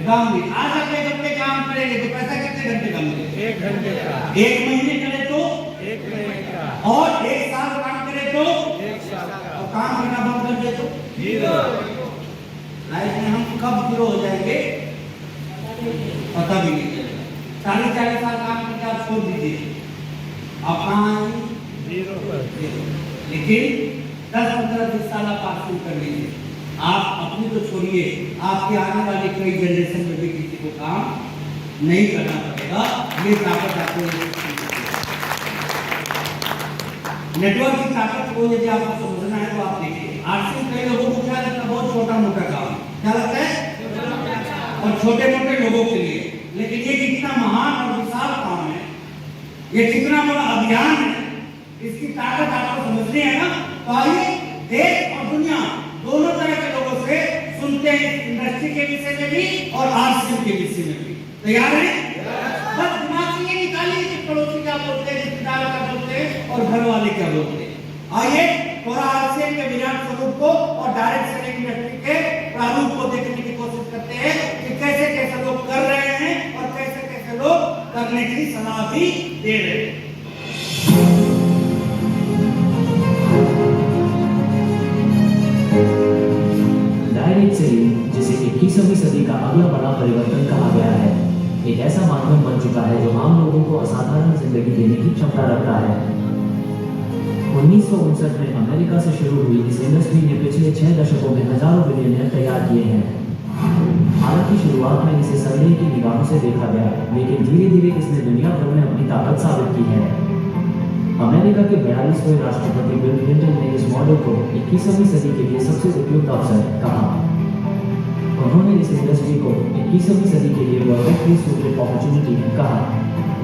काम भी आज आप 1 हफ्ते काम करेंगे तो पैसा कितने घंटे का मिलेगा? 1 घंटे का। 1 महीने करे तो 1 महीने का। और 1 साल काम करे तो 1 साल का। और काम करना बंद कर दे तो 0। लाइफ में हम कब जीरो हो जाएंगे पता भी नहीं चलेगा। 40 साल काम करके आप छोड़ दीजिए, आप कहाँ आएंगे? 0 पर। लेकिन 10-15-20 साल आप पास कर लीजिए, आप अपनी तो छोड़िए, आपके आने वाले कई जनरेशन में भी किसी को काम नहीं करना पड़ेगा। ये ताकत आपको नेटवर्क की ताकत को यदि आपको समझना है तो आप देखिए। आज से कई लोगों को क्या लगता है बहुत छोटा मोटा काम, क्या लगता है? और छोटे मोटे लोगों के लिए, लेकिन ये कितना महान और विशाल काम है, ये कितना बड़ा अभियान है, इसकी ताकत आपको समझनी है ना। तो आइए देश और दुनिया दोनों तरह के लोगों से सुनते हैं, इंडस्ट्री के विषय में भी और आरसीएम के विषय में भी। तैयार है? बस दिमाग से ये निकालिए कि पड़ोसी क्या बोलते हैं, रिश्तेदार क्या बोलते हैं और घर वाले क्या बोलते हैं। आइए थोड़ा आरसीएम के विराट स्वरूप को और डायरेक्ट सेलिंग इंडस्ट्री के प्रारूप को देखने की कोशिश करते हैं कि कैसे कैसे लोग कर रहे हैं और कैसे कैसे लोग करने की सलाह भी दे रहे हैं। डायरेक्ट सेलिंग, जिसे 21वीं सदी का अगला बड़ा परिवर्तन कहा गया है, एक ऐसा माध्यम बन चुका है जो आम लोगों को असाधारण जिंदगी देने की क्षमता रखता है। 1959 में अमेरिका से शुरू हुई इस इंडस्ट्री ने पिछले 6 दशकों में हजारों बिलियनियर तैयार किए हैं। हालांकि शुरुआत में इसे संदेह की निगाहों से देखा गया, लेकिन धीरे धीरे इसने दुनिया भर में अपनी ताकत साबित की है। अमेरिका के 42वें राष्ट्रपति बिल क्लिंटन ने इस मॉडल को 21वीं सदी के लिए सबसे उपयुक्त अवसर कहा। उन्होंने इस इंडस्ट्री को 21वीं सदी के लिए परफेक्टली सूटेड अपॉर्चुनिटी कहा।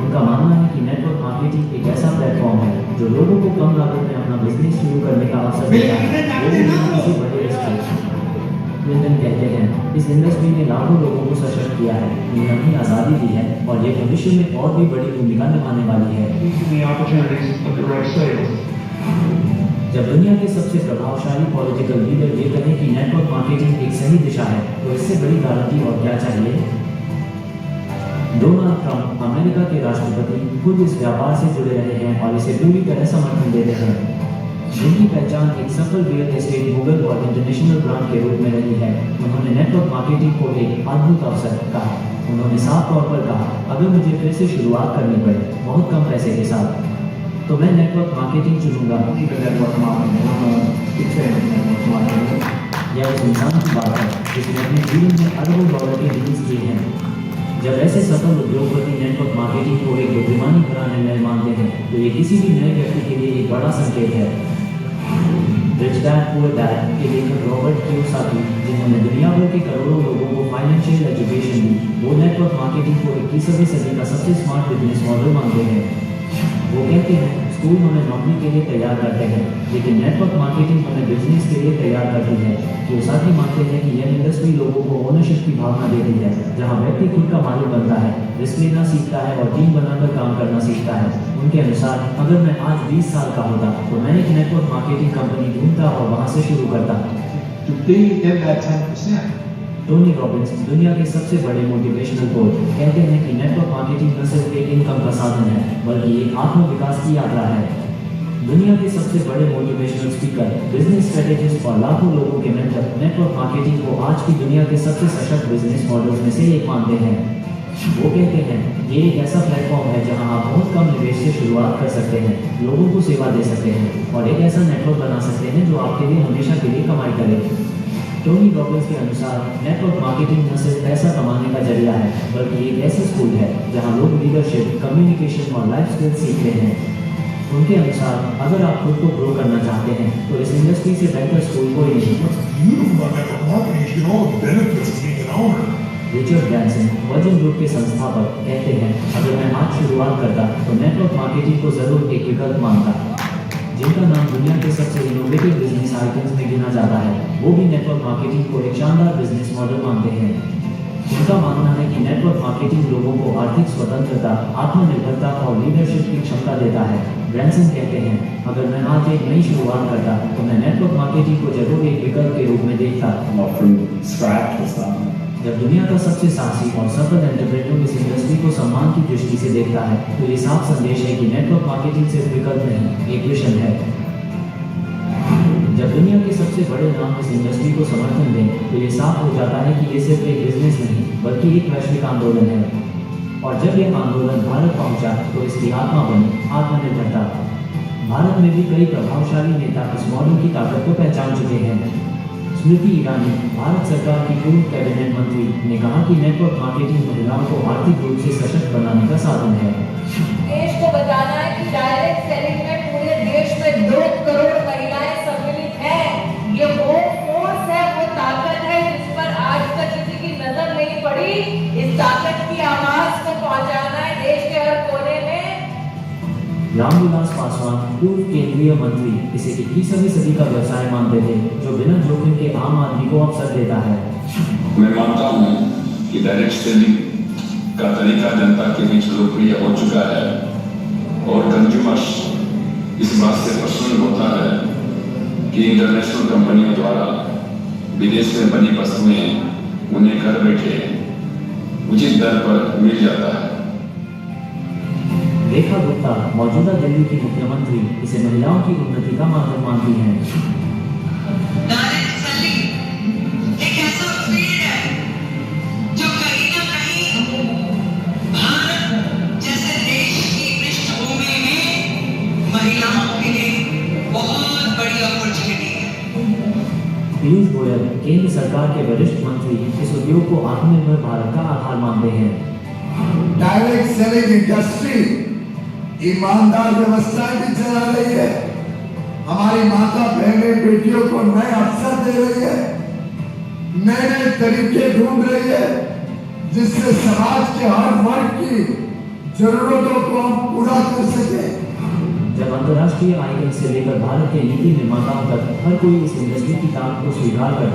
उनका मानना है कि नेटवर्क मार्केटिंग एक ऐसा प्लेटफॉर्म है जो लोगों को कम लागत में अपना बिजनेस शुरू करने का अवसर देता है, वो भी किसी बड़े रिस्क। क्लिंटन कहते हैं, इस इंडस्ट्री ने लाखों लोगों को सशक्त किया है, उन्हें अपनी आज़ादी दी है और ये भविष्य में और भी बड़ी भूमिका निभाने वाली है। जब दुनिया के सबसे प्रभावशाली पॉलिटिकल लीडर ये कहें कि नेटवर्क मार्केटिंग एक सही दिशा है, तो इससे बड़ी गारंटी और क्या चाहिए? डोनाल्ड ट्रंप, अमेरिका के राष्ट्रपति, खुद इस व्यापार से जुड़े रहे हैं और इसे पूरी तरह समर्थन देते हैं। जिनकी पहचान एक सफल रियल एस्टेट गूगल और इंटरनेशनल ब्रांड के रूप में रही है, उन्होंने नेटवर्क मार्केटिंग को एक अद्भुत अवसर कहा। उन्होंने साफ तौर पर कहा, अगर मुझे फिर से शुरुआत करनी पड़े बहुत कम पैसे के साथ, तो मैं नेटवर्क मार्केटिंग चुनूंगा। यह उस इंसान की बात है जिसने अपने जीवन में अरबों डॉलर के डील्स किए हैं। जब ऐसे सफल उद्योगपति नेटवर्क मार्केटिंग को एक बुद्धिमानी भरा निर्णय मानते हैं, तो ये किसी भी नए व्यक्ति के लिए एक बड़ा संकेत है। रिच डैड पुअर डैड के लेखक रॉबर्ट कियोसाकी, जिन्होंने दुनिया भर के करोड़ों लोगों को फाइनेंशियल एजुकेशन दी, वो नेटवर्क मार्केटिंग को 21वीं सदी का सबसे स्मार्ट बिजनेस मॉडल मानते हैं। वो कहते हैं, स्कूल हमें नौकरी के लिए तैयार करते हैं, लेकिन नेटवर्क मार्केटिंग हमें बिजनेस के लिए तैयार करती है। कियोसाकी मानते हैं कि यह इंडस्ट्री लोगों को ओनरशिप की भावना देती है, जहां व्यक्ति खुद का मालिक बनता है, रिस्क लेना सीखता है और टीम बनाकर काम करना सीखता है। उनके अनुसार, अगर मैं आज 20 साल का होता तो मैं एक नेटवर्क मार्केटिंग कंपनी ढूंढता और वहां से शुरू करता। टोनी रॉबिन्स, दुनिया के सबसे बड़े मोटिवेशनल कोच, कहते हैं कि नेटवर्क मार्केटिंग न सिर्फ एक इनकम का साधन है, बल्कि एक आत्मविकास की यात्रा है। दुनिया के सबसे बड़े मोटिवेशनल स्पीकर, बिजनेस स्ट्रेटेजिस्ट और लाखों लोगों के मेंटर नेटवर्क मार्केटिंग को आज की दुनिया के सबसे सशक्त बिजनेस मॉडल्स में से एक मानते हैं। वो कहते हैं, ये एक ऐसा प्लेटफॉर्म है जहां आप बहुत कम निवेश से शुरुआत कर सकते हैं, लोगों को सेवा दे सकते हैं और एक ऐसा नेटवर्क बना सकते हैं जो आपके लिए हमेशा के लिए कमाई करे। टोनी रॉबिन्स के अनुसार, नेटवर्क मार्केटिंग न सिर्फ पैसा कमाने का जरिया है, बल्कि एक ऐसी स्कूल है जहां लोग लीडरशिप, कम्युनिकेशन और लाइफ स्किल्स सीखते हैं। उनके अनुसार, अगर आप खुद को ग्रो करना चाहते हैं, तो इस इंडस्ट्री से बेहतर स्कूल कोई नहीं। रिचर्ड ब्रैंसन, वर्जिन ग्रुप के संस्थापक, कहते हैं, अगर मैं आज शुरुआत करता तो नेटवर्क मार्केटिंग को जरूर एक विकल्प मानता। जिनका नाम दुनिया के सबसे इनोवेटिव बिजनेस आइकन्स में गिना जाता है, वो भी नेटवर्क मार्केटिंग को एक शानदार बिजनेस मॉडल मानते हैं। उनका मानना है कि नेटवर्क मार्केटिंग लोगों को आर्थिक स्वतंत्रता, आत्मनिर्भरता और लीडरशिप की क्षमता देता है। ब्रैंसन कहते हैं, अगर मैं आज एक नई शुरुआत करता तो मैं नेटवर्क मार्केटिंग को जरूर एक विकल्प के रूप में देखता। जब जब दुनिया का सबसे साहसी और सफल एंटरप्रेन्योर इस इंडस्ट्री को सम्मान की दृष्टि से देखता है तो ये साफ संदेश है कि नेटवर्क मार्केटिंग सिर्फ विकल्प नहीं, एक मिशन है। जब दुनिया के सबसे बड़े नाम इस इंडस्ट्री को समर्थन दें तो ये साफ हो जाता है कि ये सिर्फ एक बिजनेस नहीं बल्कि एक वैश्विक आंदोलन है। और जब यह आंदोलन भारत पहुंचा तो इसकी आत्मा बनी आत्मनिर्भरता। भारत में भी कई प्रभावशाली नेता इस मॉडल की ताकत को पहचान चुके हैं। स्मृति ईरानी, भारत सरकार की पूर्व कैबिनेट मंत्री, ने कहा कि नेटवर्क मार्केटिंग महिलाओं को आर्थिक रूप से सशक्त बनाने का साधन है। देश को बताना है कि डायरेक्ट सेलिंग में पूरे देश में 2 करोड़ महिलाएं सम्मिलित हैं। ये वो फोर्स है, वो ताकत है जिस पर आज तक किसी की नजर नहीं पड़ी। इस ताकत की आवाज को पहुंचाना है देश के हर कोने में। रामविलास पासवान, पूर्व केंद्रीय मंत्री, इसे 21वीं सदी का व्यवसाय मानते थे जो बिना जोखिम के आम आदमी को अवसर देता है। मैं मानता हूं कि डायरेक्ट सेलिंग का तरीका जनता के बीच लोकप्रिय हो चुका है और कंज्यूमर्स इस बात से प्रसन्न होता है कि इंटरनेशनल कंपनियों द्वारा विदेश में बनी वस्तुएं उन्हें घर बैठे उचित दर पर मिल जाता है। रेखा गुप्ता, मौजूदा दिल्ली की मुख्यमंत्री, इसे महिलाओं की उन्नति का माध्यम मानती हैं। डायरेक्ट सेलिंग एक ऐसा फील्ड है जो कहीं ना कहीं भारत जैसे देश की पृष्ठभूमि में महिलाओं के लिए बहुत बड़ी अपॉर्चुनिटी है। पीयूष गोयल, केंद्र सरकार के वरिष्ठ मंत्री, इस उद्योग को आत्मनिर्भर भारत का आधार मानते हैं। डायरेक्ट सेलिंग इंडस्ट्री ईमानदार व्यवसाय भी चला रही है, हमारी माता बहनें बेटियों को नए अवसर दे रही है, नए नए तरीके ढूंढ रही है जिससे समाज के हर वर्ग की जरूरतों को हम पूरा कर सके। जब अंतर्राष्ट्रीय आयोजन से लेकर भारत के नीति निर्माताओं तक हर कोई इस इंडस्ट्री की ताकत को स्वीकार करता